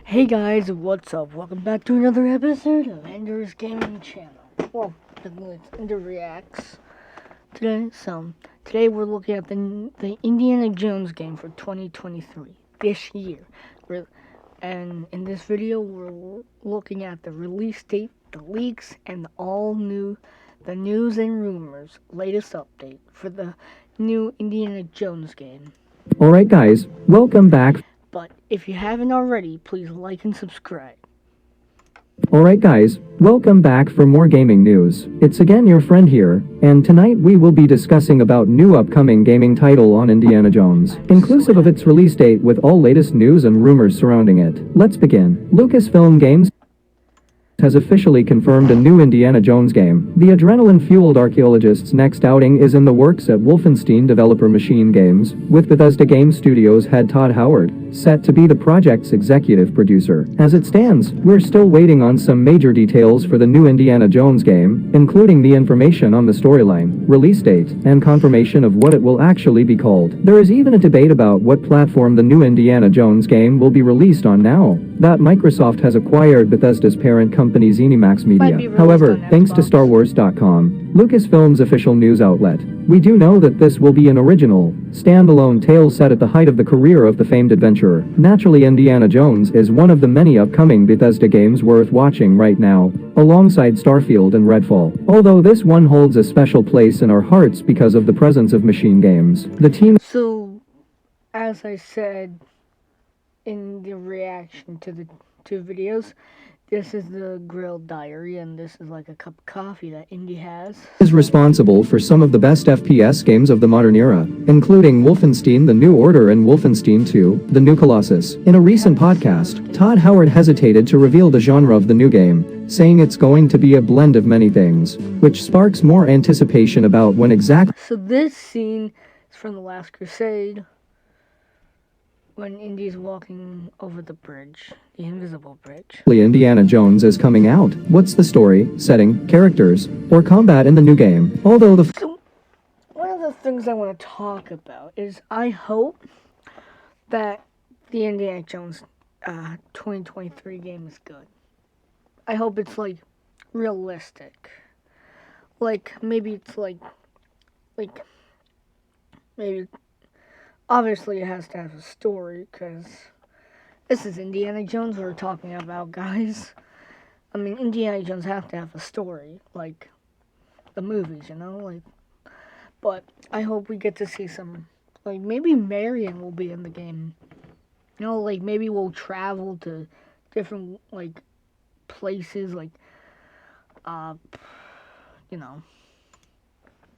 Hey guys, what's up? Welcome back to another episode of Ender's Gaming Channel. Well, it's Ender Reacts. Today we're looking at the Indiana Jones game for 2023, this year. And in this video, we're looking at the release date, the leaks, and the news and rumors, latest update for the new Indiana Jones game. Alright guys, welcome back. But if you haven't already, please like and subscribe. Alright guys, welcome back for more gaming news. It's again your friend here, and tonight we will be discussing about new upcoming gaming title on Indiana Jones, inclusive of its release date with all latest news and rumors surrounding it. Let's begin. Lucasfilm Games has officially confirmed a new Indiana Jones game. The adrenaline-fueled archaeologist's next outing is in the works at Wolfenstein developer Machine Games, with Bethesda Game Studios head Todd Howard set to be the project's executive producer. As it stands, we're still waiting on some major details for the new Indiana Jones game, including the information on the storyline, release date, and confirmation of what it will actually be called. There is even a debate about what platform the new Indiana Jones game will be released on now that Microsoft has acquired Bethesda's parent company ZeniMax Media. However, thanks to StarWars.com, Lucasfilm's official news outlet, we do know that this will be an original, standalone tale set at the height of the career of the famed adventurer. Naturally, Indiana Jones is one of the many upcoming Bethesda games worth watching right now, alongside Starfield and Redfall. Although this one holds a special place in our hearts because of the presence of Machine Games. The team. So, as I said in the reaction to the two videos, this is the Grilled Diary, and this is like a cup of coffee that Indy has. Is responsible for some of the best FPS games of the modern era, including Wolfenstein: The New Order and Wolfenstein 2: The New Colossus. In a recent podcast, Todd Howard hesitated to reveal the genre of the new game, saying it's going to be a blend of many things, which sparks more anticipation about when exactly. So this scene is from The Last Crusade, when Indy's walking over the bridge, the invisible bridge. Indiana Jones is coming out. What's the story, setting, characters, or combat in the new game? Although So, one of the things I want to talk about is I hope that the Indiana Jones 2023 game is good. I hope it's like realistic. Like maybe it's like maybe obviously it has to have a story, because this is Indiana Jones we're talking about, guys. I mean, Indiana Jones have to have a story, like the movies, you know, like. But I hope we get to see some, like, maybe Marion will be in the game. You know, like, maybe we'll travel to different, like, places, like, you know.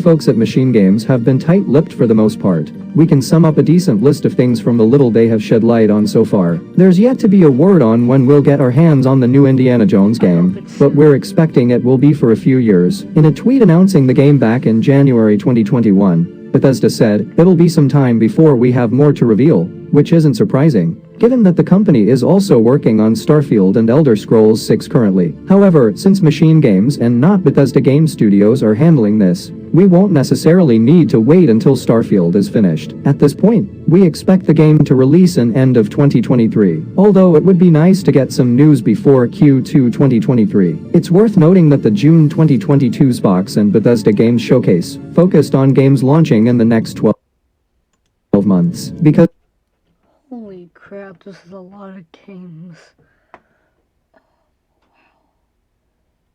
Folks at Machine Games have been tight-lipped for the most part. We can sum up a decent list of things from the little they have shed light on so far. There's yet to be a word on when we'll get our hands on the new Indiana Jones game, but we're expecting it will be for a few years. In a tweet announcing the game back in January 2021, Bethesda said, "It'll be some time before we have more to reveal," which isn't surprising, given that the company is also working on Starfield and Elder Scrolls 6 currently. However, since Machine Games and not Bethesda Game Studios are handling this, we won't necessarily need to wait until Starfield is finished. At this point, we expect the game to release in end of 2023, although it would be nice to get some news before Q2 2023. It's worth noting that the June 2022 Xbox and Bethesda Games Showcase focused on games launching in the next 12 months, because Holy crap, this is a lot of games.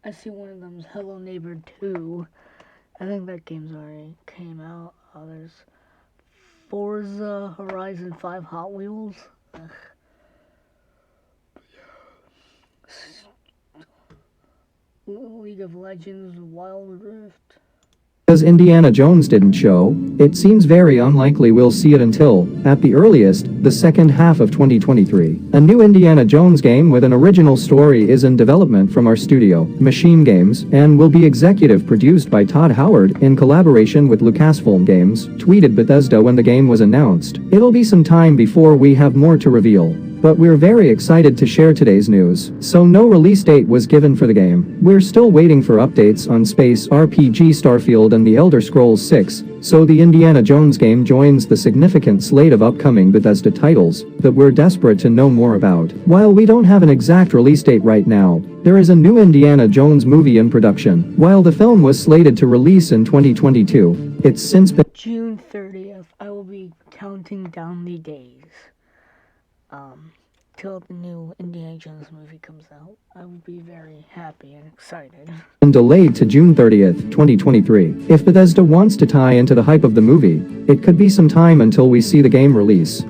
I see one of them is Hello Neighbor 2. I think that game's already came out. There's Forza Horizon 5 Hot Wheels. Ugh. League of Legends Wild Rift. Because Indiana Jones didn't show, it seems very unlikely we'll see it until, at the earliest, the second half of 2023. A new Indiana Jones game with an original story is in development from our studio, Machine Games, and will be executive produced by Todd Howard in collaboration with Lucasfilm Games, tweeted Bethesda when the game was announced. It'll be some time before we have more to reveal, but we're very excited to share today's news. So no release date was given for the game. We're still waiting for updates on Space RPG Starfield and The Elder Scrolls 6, so the Indiana Jones game joins the significant slate of upcoming Bethesda titles that we're desperate to know more about. While we don't have an exact release date right now, there is a new Indiana Jones movie in production. While the film was slated to release in 2022, it's since been June 30th. I will be counting down the days till the new Indiana Jones movie comes out. I will be very happy and excited. delayed to June 30th, 2023. If Bethesda wants to tie into the hype of the movie, it could be some time until we see the game release.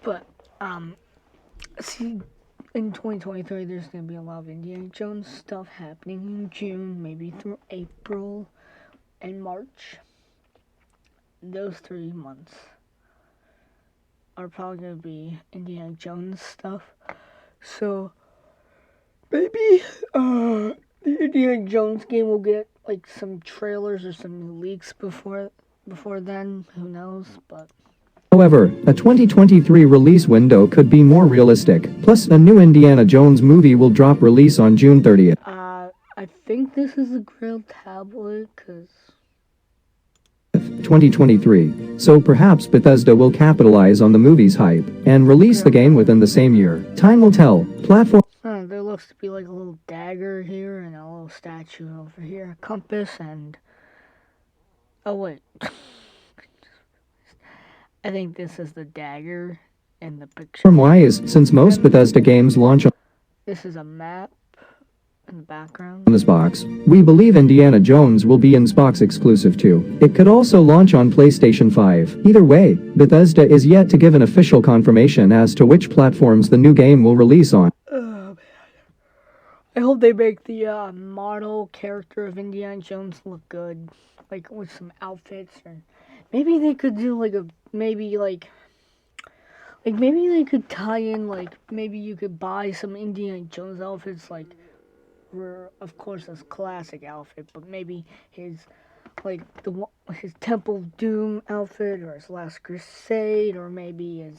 But, see, in 2023, there's going to be a lot of Indiana Jones stuff happening in June, maybe through April and March. Those 3 months are probably going to be Indiana Jones stuff. So, maybe, the Indiana Jones game will get, like, some trailers or some leaks before then. Who knows, but... However, a 2023 release window could be more realistic. Plus, a new Indiana Jones movie will drop release on June 30th. I think this is a Grail tablet, cause 2023. So perhaps Bethesda will capitalize on the movie's hype and release the game within the same year. Time will tell. Platform. There looks to be like a little dagger here and a little statue over here, a compass, and oh wait. I think this is the dagger in the picture. Wise, since most Bethesda games launch on This is a map in the background. this box, we believe Indiana Jones will be Xbox exclusive too. It could also launch on PlayStation 5. Either way, Bethesda is yet to give an official confirmation as to which platforms the new game will release on. Oh man. I hope they make the model character of Indiana Jones look good. Like with some outfits, or maybe they could do like maybe they could tie in, like, maybe you could buy some Indiana Jones outfits, like, of course his classic outfit, but maybe his, like, his Temple of Doom outfit, or his Last Crusade, or maybe his,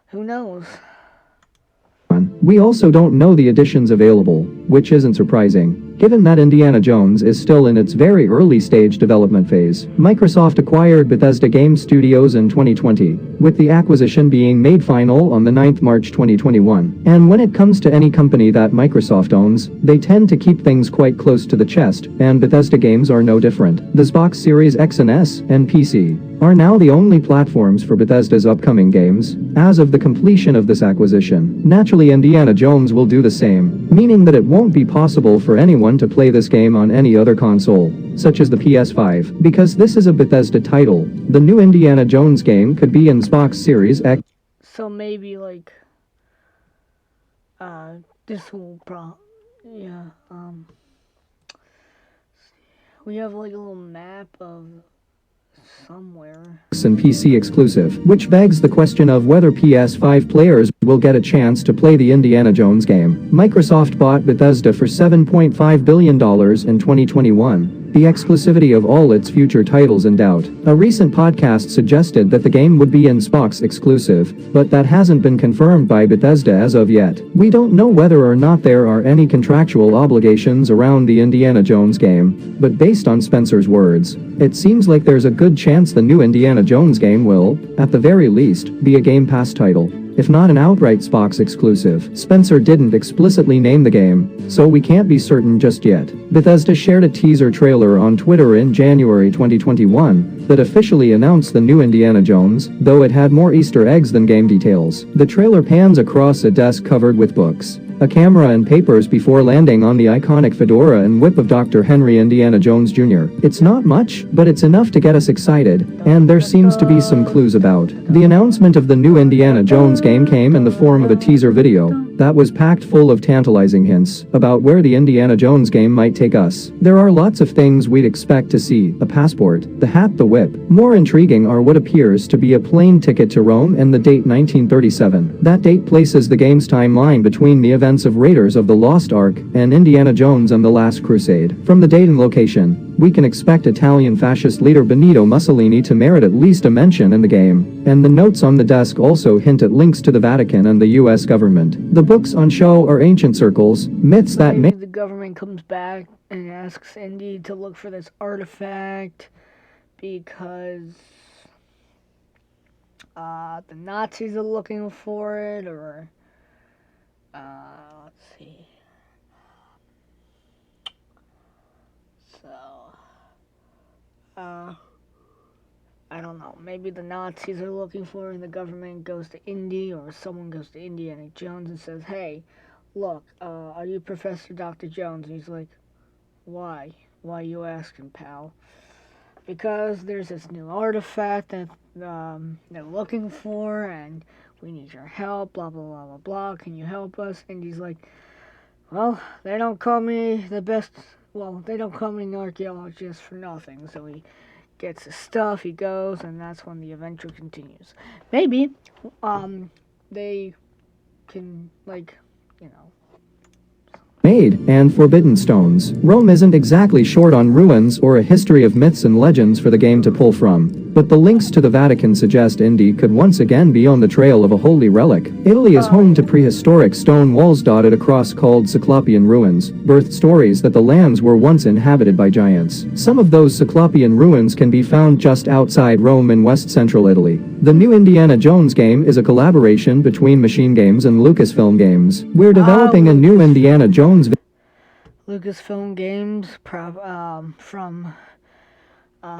who knows? We also don't know the additions available, which isn't surprising, given that Indiana Jones is still in its very early stage development phase. Microsoft acquired Bethesda Game Studios in 2020, with the acquisition being made final on the 9th March 2021. And when it comes to any company that Microsoft owns, they tend to keep things quite close to the chest, and Bethesda games are no different. The Xbox Series X and S and PC are now the only platforms for Bethesda's upcoming games. As of the completion of this acquisition, naturally Indiana Jones will do the same, meaning that it won't be possible for anyone to play this game on any other console, such as the PS5. Because this is a Bethesda title, the new Indiana Jones game could be in Xbox Series X. So maybe, like, this will we have, like, a little map of somewhere. And PC exclusive, which begs the question of whether PS5 players will get a chance to play the Indiana Jones game. Microsoft bought Bethesda for $7.5 billion in 2021. The exclusivity of all its future titles in doubt. A recent podcast suggested that the game would be in Xbox exclusive, but that hasn't been confirmed by Bethesda as of yet. We don't know whether or not there are any contractual obligations around the Indiana Jones game, but based on Spencer's words, it seems like there's a good chance the new Indiana Jones game will, at the very least, be a Game Pass title, if not an outright Xbox exclusive. Spencer didn't explicitly name the game, so we can't be certain just yet. Bethesda shared a teaser trailer on Twitter in January 2021 that officially announced the new Indiana Jones, though it had more Easter eggs than game details. The trailer pans across a desk covered with books, a camera and papers before landing on the iconic fedora and whip of Dr. Henry Indiana Jones Jr. It's not much, but it's enough to get us excited, and there seems to be some clues about. The announcement of the new Indiana Jones game came in the form of a teaser video that was packed full of tantalizing hints about where the Indiana Jones game might take us. There are lots of things we'd expect to see: a passport, the hat, the whip. More intriguing are what appears to be a plane ticket to Rome and the date 1937. That date places the game's timeline between the events of Raiders of the Lost Ark and Indiana Jones and the Last Crusade. From the date and location, we can expect Italian fascist leader Benito Mussolini to merit at least a mention in the game, and the notes on the desk also hint at links to the Vatican and the US government. The books on show are ancient circles, myths that may Maybe the government comes back and asks Indy to look for this artifact because the Nazis are looking for it, or let's see. So, I don't know. Maybe the Nazis are looking for it, and the government goes to Indy, or someone goes to Indiana Jones and says, "Hey, look, are you Professor Dr. Jones?" And he's like, "Why? Why you asking, pal?" "Because there's this new artifact that they're looking for, and we need your help, blah, blah, blah, blah, blah. Can you help us?" And he's like, "Well, they don't call me the best, well, they don't call me an archaeologist for nothing." So he gets his stuff, he goes, and that's when the adventure continues. Maybe, they can, like, you know, made, and forbidden stones. Rome isn't exactly short on ruins or a history of myths and legends for the game to pull from, but the links to the Vatican suggest Indy could once again be on the trail of a holy relic. Italy is home to prehistoric stone walls dotted across called Cyclopean ruins, birthed stories that the lands were once inhabited by giants. Some of those Cyclopean ruins can be found just outside Rome in west-central Italy. The new Indiana Jones game is a collaboration between Machine Games and Lucasfilm Games. We're developing a new Indiana Jones Lucasfilm Games from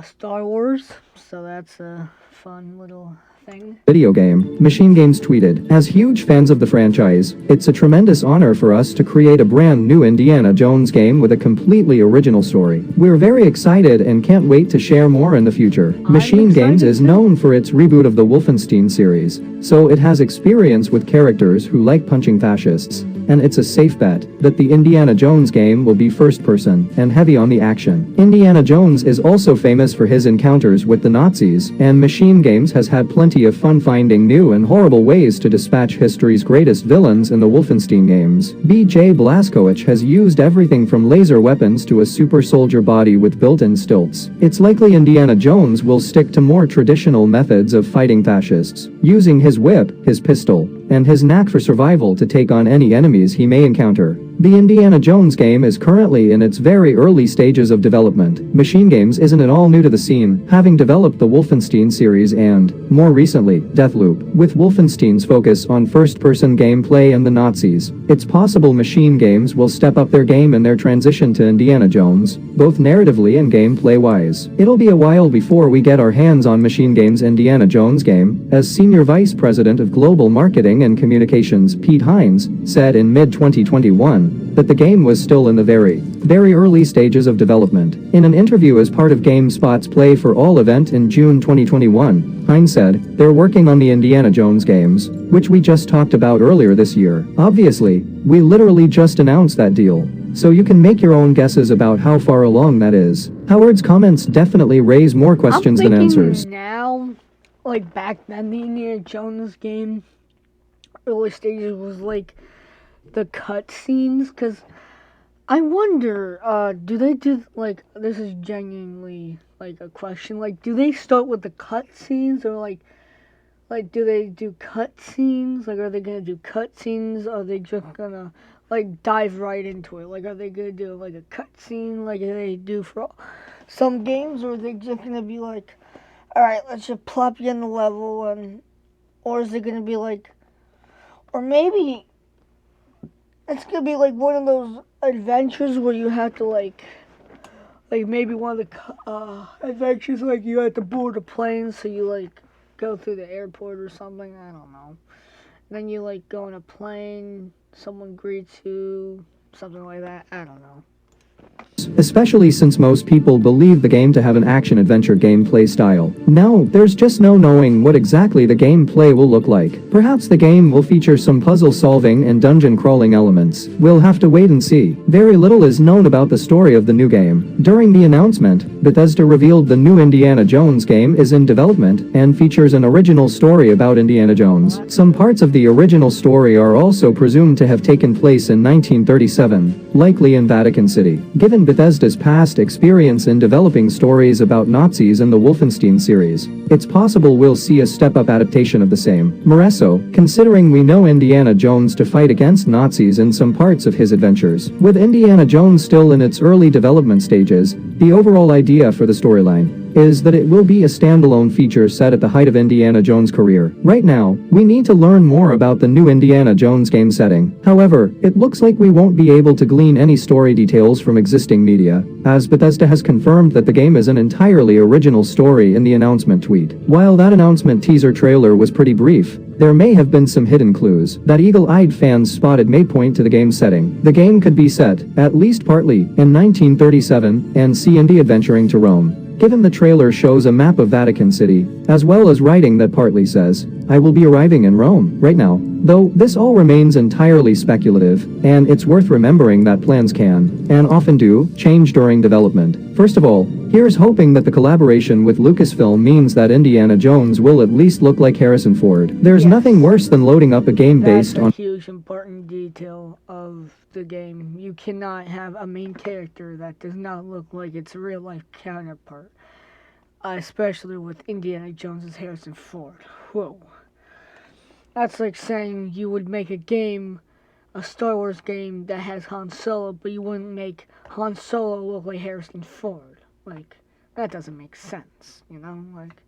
Star Wars, so that's a fun little thing. Video game. Machine Games tweeted, "As huge fans of the franchise, it's a tremendous honor for us to create a brand new Indiana Jones game with a completely original story. We're very excited and can't wait to share more in the future." Machine Games is known for its reboot of the Wolfenstein series, so it has experience with characters who like punching fascists, and it's a safe bet that the Indiana Jones game will be first-person and heavy on the action. Indiana Jones is also famous for his encounters with the Nazis, and Machine Games has had plenty of fun finding new and horrible ways to dispatch history's greatest villains in the Wolfenstein games. B.J. Blazkowicz has used everything from laser weapons to a super soldier body with built-in stilts. It's likely Indiana Jones will stick to more traditional methods of fighting fascists, using his whip, his pistol, and his knack for survival to take on any enemies he may encounter. The Indiana Jones game is currently in its very early stages of development. Machine Games isn't at all new to the scene, having developed the Wolfenstein series and, more recently, Deathloop. With Wolfenstein's focus on first-person gameplay and the Nazis, it's possible Machine Games will step up their game in their transition to Indiana Jones, both narratively and gameplay-wise. It'll be a while before we get our hands on Machine Games' Indiana Jones game, as Senior Vice President of Global Marketing and Communications Pete Hines said in mid-2021 that the game was still in the very early stages of development. In an interview as part of GameSpot's Play for All event in June 2021, Hines said, "They're working on the Indiana Jones games, which we just talked about earlier this year. Obviously, we literally just announced that deal, so you can make your own guesses about how far along that is." Howard's comments definitely raise more questions than answers. Now, like back then, the Indiana Jones game, early stages was like the cutscenes, because I wonder, do they do, like, this is genuinely, like, a question, like, do they start with the cutscenes, or, like, do they do cutscenes, like, are they gonna do cutscenes, or are they just gonna, like, dive right into it, like, are they gonna do, like, a cutscene, like they do for some games, or are they just gonna be like, alright, let's just plop you in the level, and, or is it gonna be like, or maybe it's gonna be like one of those adventures where you have to like maybe one of the adventures, like you have to board a plane, so you like go through the airport or something. I don't know. Then you like go on a plane, someone greets you, something like that. I don't know. Especially since most people believe the game to have an action-adventure gameplay style. Now, there's just no knowing what exactly the gameplay will look like. Perhaps the game will feature some puzzle-solving and dungeon-crawling elements. We'll have to wait and see. Very little is known about the story of the new game. During the announcement, Bethesda revealed the new Indiana Jones game is in development and features an original story about Indiana Jones. Some parts of the original story are also presumed to have taken place in 1937, likely in Vatican City. Given Bethesda's past experience in developing stories about Nazis in the Wolfenstein series, it's possible we'll see a step-up adaptation of the same. Moreso, considering we know Indiana Jones to fight against Nazis in some parts of his adventures. With Indiana Jones still in its early development stages, the overall idea for the storyline is that it will be a standalone feature set at the height of Indiana Jones' career. Right now, we need to learn more about the new Indiana Jones game setting. However, it looks like we won't be able to glean any story details from existing media, as Bethesda has confirmed that the game is an entirely original story in the announcement tweet. While that announcement teaser trailer was pretty brief, there may have been some hidden clues that eagle-eyed fans spotted may point to the game setting. The game could be set, at least partly, in 1937 and see Indy adventuring to Rome. Given the trailer shows a map of Vatican City, as well as writing that partly says, "I will be arriving in Rome" right now. Though this all remains entirely speculative, and it's worth remembering that plans can, and often do, change during development. First of all, here's hoping that the collaboration with Lucasfilm means that Indiana Jones will at least look like Harrison Ford. There's nothing worse than loading up a game based on That's a huge important detail of the game. You cannot have a main character that does not look like its real life counterpart. Especially with Indiana Jones as Harrison Ford. Whoa. That's like saying you would make a game, a Star Wars game that has Han Solo, but you wouldn't make Han Solo look like Harrison Ford. Like, that doesn't make sense, you know? Like,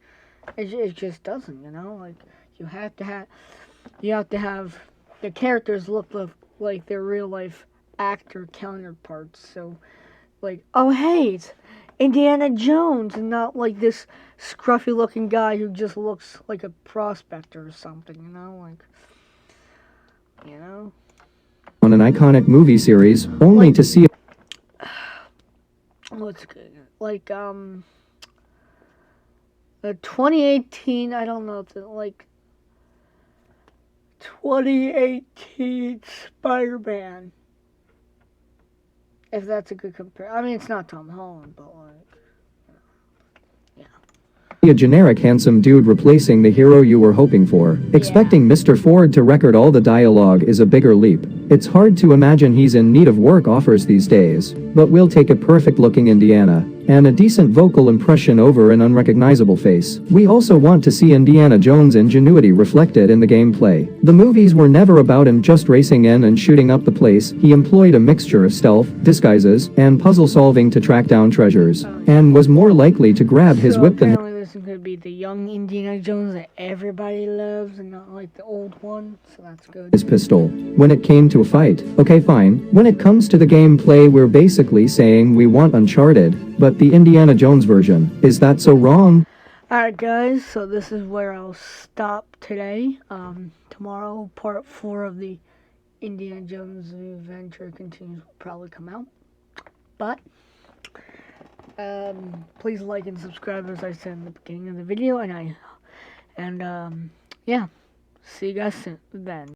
it just doesn't, you know? Like, you have to have the characters look like their real life actor counterparts. So, like, oh hey, it's Indiana Jones, and not like this scruffy looking guy who just looks like a prospector or something, you know? Like, you know? an iconic movie series, only to see What's good? Like, the 2018, I don't know if it, like, 2018 Spider-Man. If that's a good compare. I mean, it's not Tom Holland, but like, a generic handsome dude replacing the hero you were hoping for. Expecting Mr. Ford to record all the dialogue is a bigger leap. It's hard to imagine he's in need of work offers these days, but we'll take a perfect-looking Indiana and a decent vocal impression over an unrecognizable face. We also want to see Indiana Jones' ingenuity reflected in the gameplay. The movies were never about him just racing in and shooting up the place. He employed a mixture of stealth, disguises, and puzzle solving to track down treasures, and was more likely to grab his whip than this is going to be the young Indiana Jones that everybody loves and not like the old one, so that's good. his pistol. When it came to a fight, okay fine. When it comes to the gameplay, we're basically saying we want Uncharted, but the Indiana Jones version. Is that so wrong? Alright guys, so this is where I'll stop today. Tomorrow, part 4 of the Indiana Jones Adventure Continues will probably come out. But, please like and subscribe as I said in the beginning of the video, and yeah, see you guys soon then.